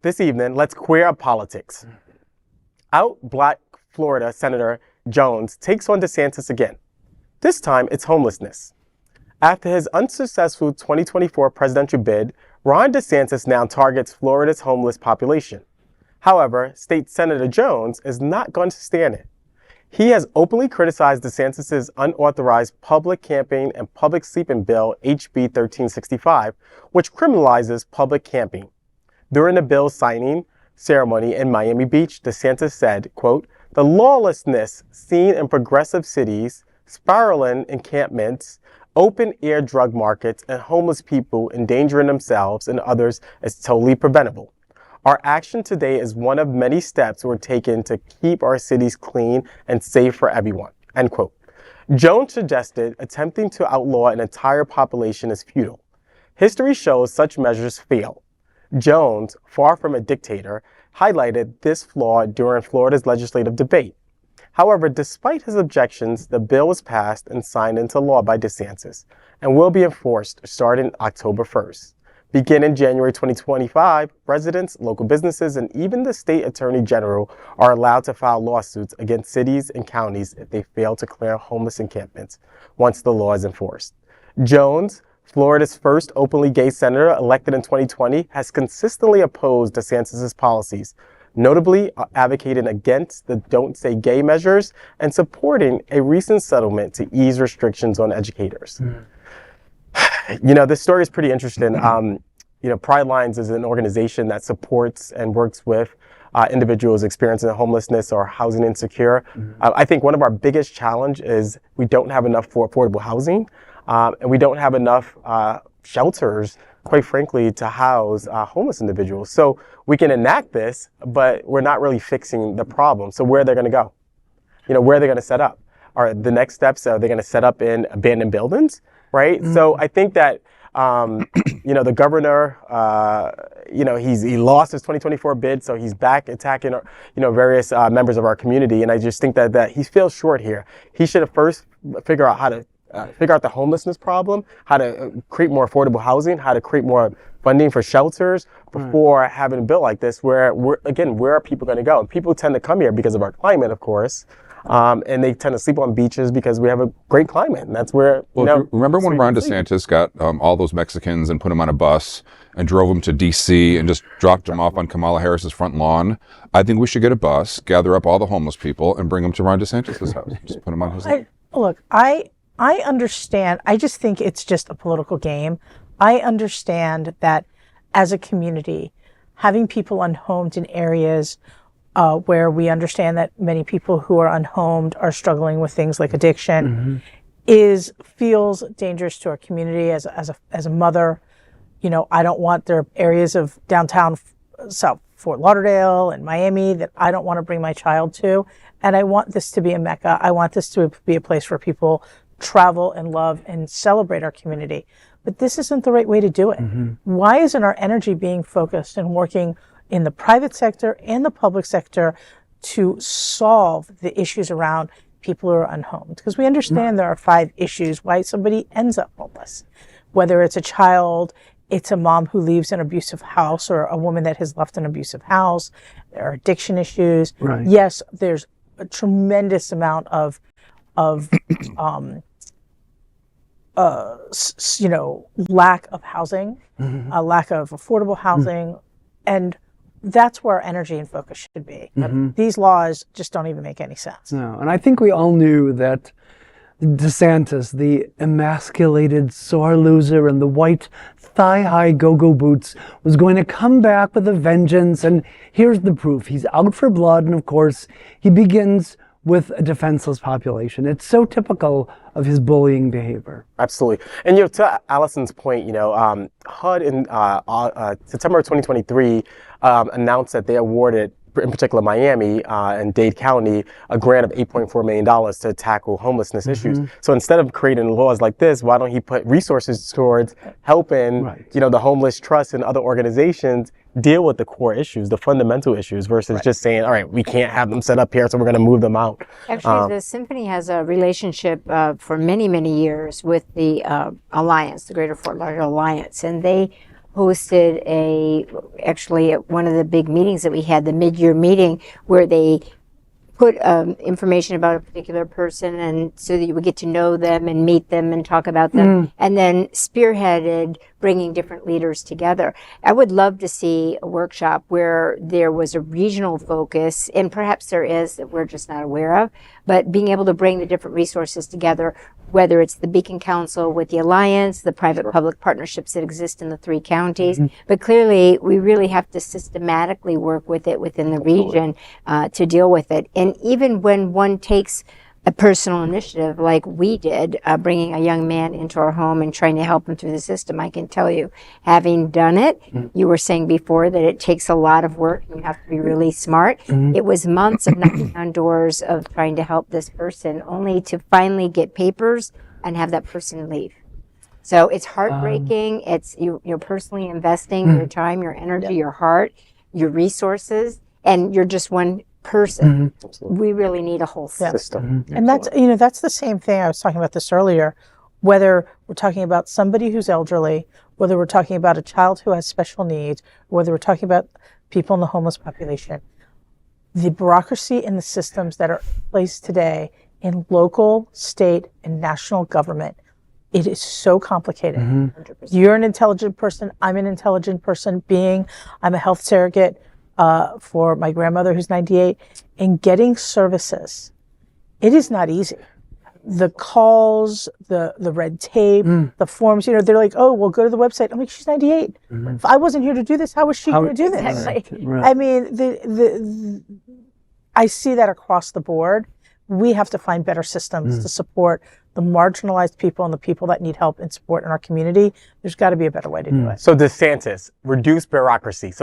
this evening, let's queer up politics. Out Black Florida Senator Jones takes on DeSantis again. This time, it's homelessness. After his unsuccessful 2024 presidential bid, Ron DeSantis now targets Florida's homeless population. However, State Senator Jones is not going to stand it. He has openly criticized DeSantis' unauthorized public camping and public sleeping bill, HB 1365, which criminalizes public camping. During the bill's signing ceremony in Miami Beach, DeSantis said, quote, "The lawlessness seen in progressive cities, sprawling encampments, open-air drug markets, and homeless people endangering themselves and others is totally preventable. Our action today is one of many steps we're taking to keep our cities clean and safe for everyone," end quote. Jones suggested attempting to outlaw an entire population is futile. History shows such measures fail. Jones, far from a dictator, highlighted this flaw during Florida's legislative debate. However, despite his objections, the bill was passed and signed into law by DeSantis and will be enforced starting October 1st. Beginning January 2025, residents, local businesses, and even the state attorney general are allowed to file lawsuits against cities and counties if they fail to clear homeless encampments once the law is enforced. Jones, Florida's first openly gay senator elected in 2020, has consistently opposed DeSantis' policies, notably advocating against the Don't Say Gay measures and supporting a recent settlement to ease restrictions on educators. You know, this story is pretty interesting. Pride Lines is an organization that supports and works with individuals experiencing homelessness or housing insecure. I think one of our biggest challenge is we don't have enough for affordable housing, and we don't have enough shelters, quite frankly, to house homeless individuals. So we can enact this, but we're not really fixing the problem. So where are they going to go? You know, where are they going to set up? Are the next steps, are they going to set up in abandoned buildings? Right. So I think that, the governor, he lost his 2024 bid. So he's back attacking, various members of our community. And I just think that he feels short here. He should have first figure out how to figure out the homelessness problem, how to create more affordable housing, how to create more funding for shelters before having a bill like this, where where are people going to go? And people tend to come here because of our climate, of course. And they tend to sleep on beaches because we have a great climate, and that's where. Remember when Ron DeSantis got all those Mexicans and put them on a bus and drove them to D.C. and just dropped them off on Kamala Harris's front lawn? I think we should get a bus, gather up all the homeless people, and bring them to Ron DeSantis' house. Just put them on his. Look, I understand. I just think it's just a political game. I understand that as a community, having people unhomed in areas where we understand that many people who are unhomed are struggling with things like addiction, feels dangerous to our community. As a mother, I don't want there areas of downtown South Fort Lauderdale and Miami that I don't want to bring my child to. And I want this to be a mecca. I want this to be a place where people travel and love and celebrate our community. But this isn't the right way to do it. Why isn't our energy being focused and working in the private sector and the public sector to solve the issues around people who are unhomed? Because we understand there are 5 issues why somebody ends up homeless. Whether it's a child, it's a mom who leaves an abusive house, or a woman that has left an abusive house. There are addiction issues. Right. Yes, there's a tremendous amount of lack of housing, a lack of affordable housing, and that's where our energy and focus should be. These laws just don't even make any sense. No, and I think we all knew that DeSantis, the emasculated sore loser in the white thigh-high go-go boots, was going to come back with a vengeance, and here's the proof. He's out for blood, and of course, he begins with a defenseless population. It's so typical of his bullying behavior. Absolutely. And to Allison's point, HUD in September of 2023 announced that they awarded, in particular Miami and Dade County, a grant of $8.4 million to tackle homelessness issues. So instead of creating laws like this, why don't he put resources towards helping, the homeless trust and other organizations deal with the core issues, the fundamental issues, versus just saying, all right, we can't have them set up here, so we're going to move them out. Actually, the Symphony has a relationship for many, many years with the Alliance, the Greater Fort Lauderdale Alliance, and they hosted actually at one of the big meetings that we had, the mid-year meeting, where they put information about a particular person, and so that you would get to know them and meet them and talk about them, and then spearheaded bringing different leaders together. I would love to see a workshop where there was a regional focus, and perhaps there is that we're just not aware of, but being able to bring the different resources together, whether it's the Beacon Council with the Alliance, the private-public partnerships that exist in the 3 counties. But clearly, we really have to systematically work with it within the region to deal with it. And even when one takes a personal initiative like we did, bringing a young man into our home and trying to help him through the system, I can tell you, having done it, you were saying before that it takes a lot of work. You have to be really smart. It was months of knocking on doors of trying to help this person, only to finally get papers and have that person leave. So it's heartbreaking. It's you're personally investing your time, your energy, your heart, your resources, and you're just one person. We really need a whole system. And that's, that's the same thing. I was talking about this earlier, whether we're talking about somebody who's elderly, whether we're talking about a child who has special needs, whether we're talking about people in the homeless population. The bureaucracy and the systems that are in place today in local, state, and national government, it is so complicated. You're an intelligent person. I'm an intelligent person. I'm a health surrogate for my grandmother who's 98, and getting services, it is not easy. The calls, the red tape, the forms, they're like, oh, well, go to the website. I'm like, she's 98. If I wasn't here to do this, how was she going to do this? Right. I mean, I see that across the board. We have to find better systems to support the marginalized people and the people that need help and support in our community. There's got to be a better way to do it. So DeSantis, reduce bureaucracy. So